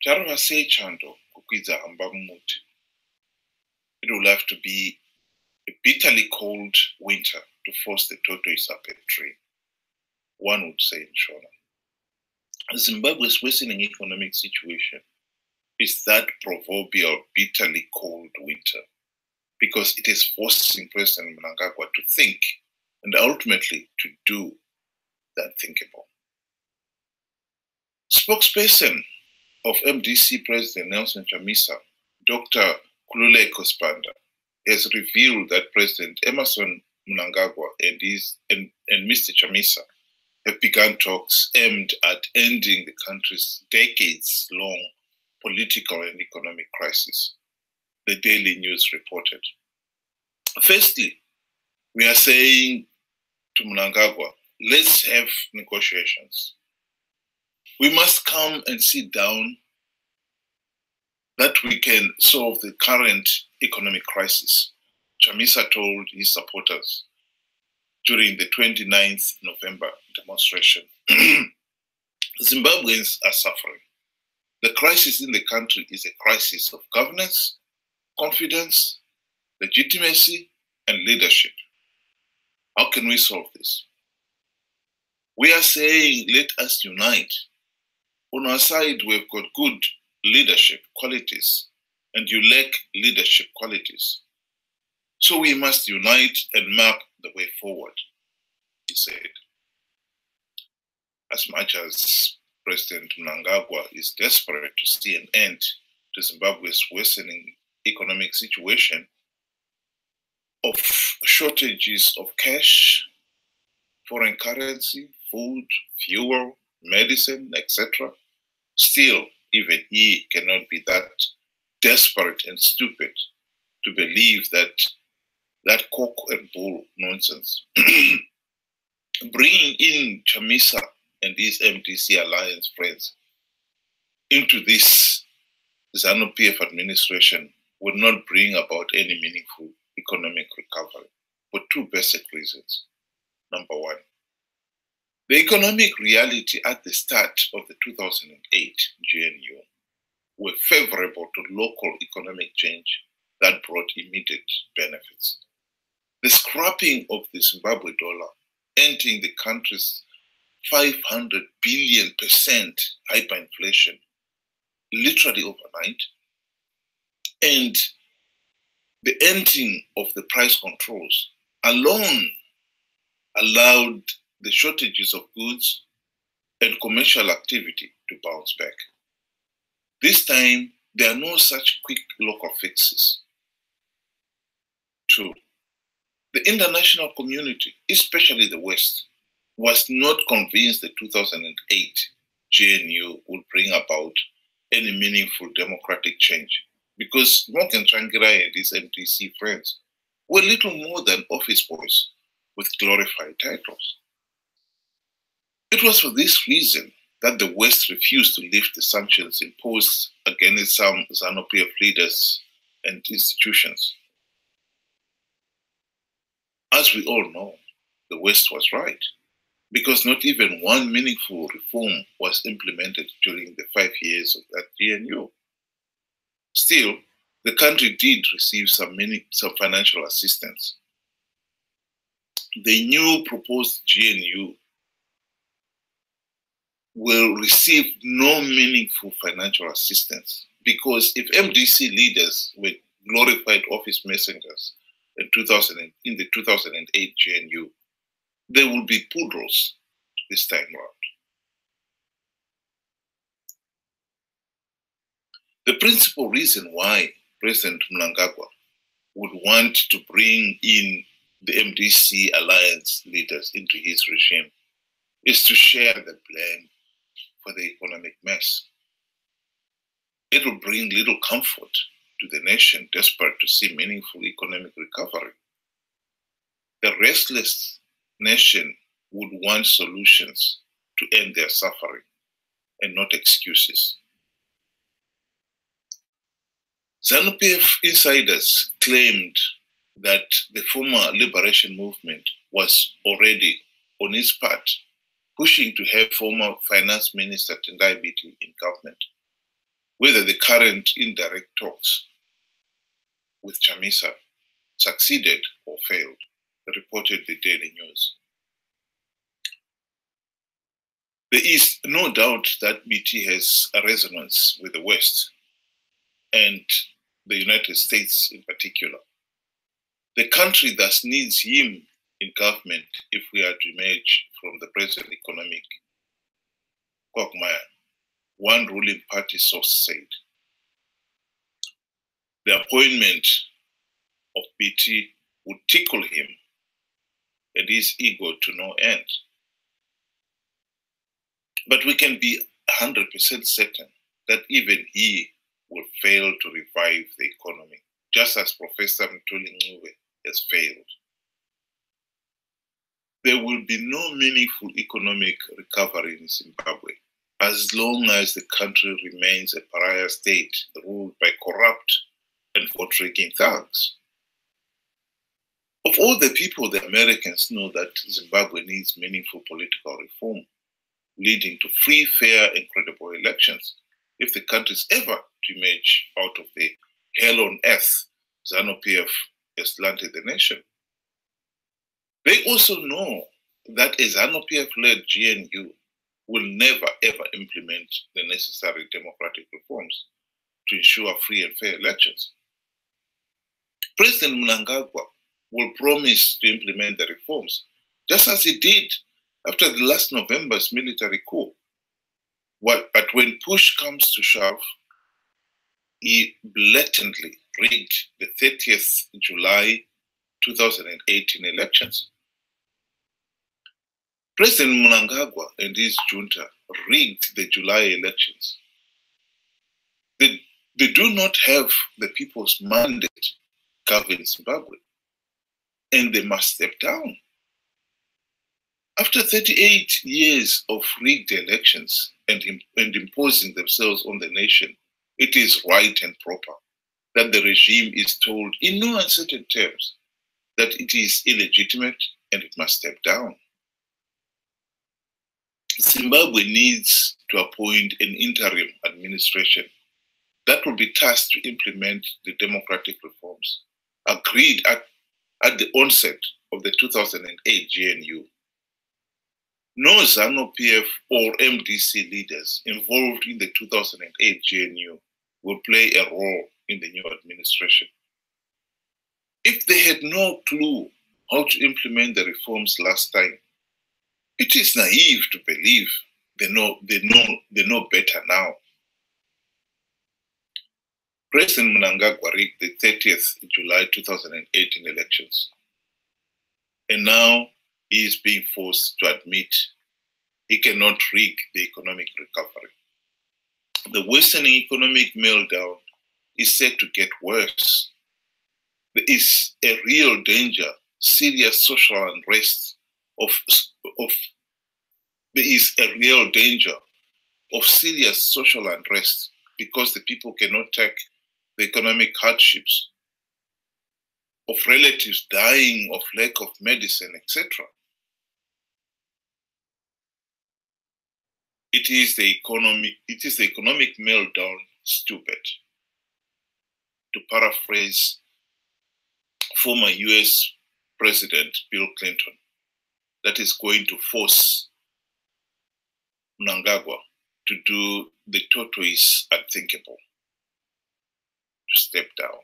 Charva say chando kukwidza hamba muti. It will have to be a bitterly cold winter to force the tortoise up a tree, one would say in Shona. Zimbabwe's worsening economic situation is that proverbial bitterly cold winter because it is forcing President Mnangagwa to think and ultimately to do the unthinkable. Spokesperson of MDC President Nelson Chamisa, Dr. Khululeko Spanda, has revealed that President Emmerson Mnangagwa and Mr. Chamisa have begun talks aimed at ending the country's decades-long political and economic crisis, the Daily News reported. Firstly, we are saying to Mnangagwa, let's have negotiations. We must come and sit down that we can solve the current economic crisis, Chamisa told his supporters during the 29th November demonstration. Zimbabweans are suffering. The crisis in the country is a crisis of governance, confidence, legitimacy, and leadership. How can we solve this? We are saying, let us unite. On our side, we've got good leadership qualities, and you lack leadership qualities. So we must unite and map the way forward, he said. As much as President Mnangagwa is desperate to see an end to Zimbabwe's worsening economic situation of shortages of cash, foreign currency, food, fuel, medicine, etc., still, even he cannot be that desperate and stupid to believe that cock and bull nonsense. Bringing in Chamisa and his MDC alliance friends into this ZANU-PF administration would not bring about any meaningful economic recovery for two basic reasons. Number one, the economic reality at the start of the 2008 GNU were favorable to local economic change that brought immediate benefits. The scrapping of the Zimbabwe dollar, ending the country's 500 billion% hyperinflation literally overnight, and the ending of the price controls alone allowed the shortages of goods and commercial activity to bounce back. This time, there are no such quick local fixes. Two, the international community, especially the West, was not convinced the 2008 GNU would bring about any meaningful democratic change because Morgan Tsvangirai and his MDC friends were little more than office boys with glorified titles. It was for this reason that the West refused to lift the sanctions imposed against some ZANU-PF leaders and institutions. As we all know, the West was right, because not even one meaningful reform was implemented during the 5 years of that GNU. Still, the country did receive some financial assistance. The new proposed GNU will receive no meaningful financial assistance because if MDC leaders were glorified office messengers in the 2008 GNU, they will be poodles this time around. The principal reason why President Mnangagwa would want to bring in the MDC alliance leaders into his regime is to share the blame for the economic mess. It will bring little comfort to the nation desperate to see meaningful economic recovery. The restless nation would want solutions to end their suffering and not excuses. ZANU-PF insiders claimed that the former liberation movement was already on its part pushing to have former Finance Minister Tendai Biti in government, whether the current indirect talks with Chamisa succeeded or failed, reported the Daily News. There is no doubt that BT has a resonance with the West and the United States in particular. The country thus needs him in government if we are to emerge from the present economic quagmire, one ruling party source said. The appointment of BT would tickle him and his ego to no end. But we can be 100% certain that even he will fail to revive the economy, just as Professor Mnangagwa has failed. There will be no meaningful economic recovery in Zimbabwe as long as the country remains a pariah state ruled by corrupt and vote-rigging thugs. Of all the people, the Americans know that Zimbabwe needs meaningful political reform, leading to free, fair, and credible elections if the country is ever to emerge out of the hell on earth ZANU-PF has landed the nation. They also know that a ZANU-PF-led GNU will never ever implement the necessary democratic reforms to ensure free and fair elections. President Mnangagwa will promise to implement the reforms, just as he did after the last November's military coup. But when push comes to shove, he blatantly rigged the 30th July 2018 elections. President Mnangagwa and his junta rigged the July elections. They do not have the people's mandate to govern Zimbabwe, and they must step down. After 38 years of rigged elections and imposing themselves on the nation, it is right and proper that the regime is told in no uncertain terms that it is illegitimate and it must step down. Zimbabwe needs to appoint an interim administration that will be tasked to implement the democratic reforms agreed at the onset of the 2008 GNU. No ZANU-PF or MDC leaders involved in the 2008 GNU will play a role in the new administration. If they had no clue how to implement the reforms last time, it is naive to believe they know better now. President Mnangagwa rigged the 30th July 2018 elections, and now he is being forced to admit he cannot rig the economic recovery. The worsening economic meltdown is set to get worse. There is a real danger, serious social unrest there is a real danger of serious social unrest because the people cannot take the economic hardships of relatives dying of lack of medicine, etc. It is the economic meltdown, stupid. To paraphrase former US President Bill Clinton, that is going to force Mnangagwa to do the tortoise unthinkable, to step down.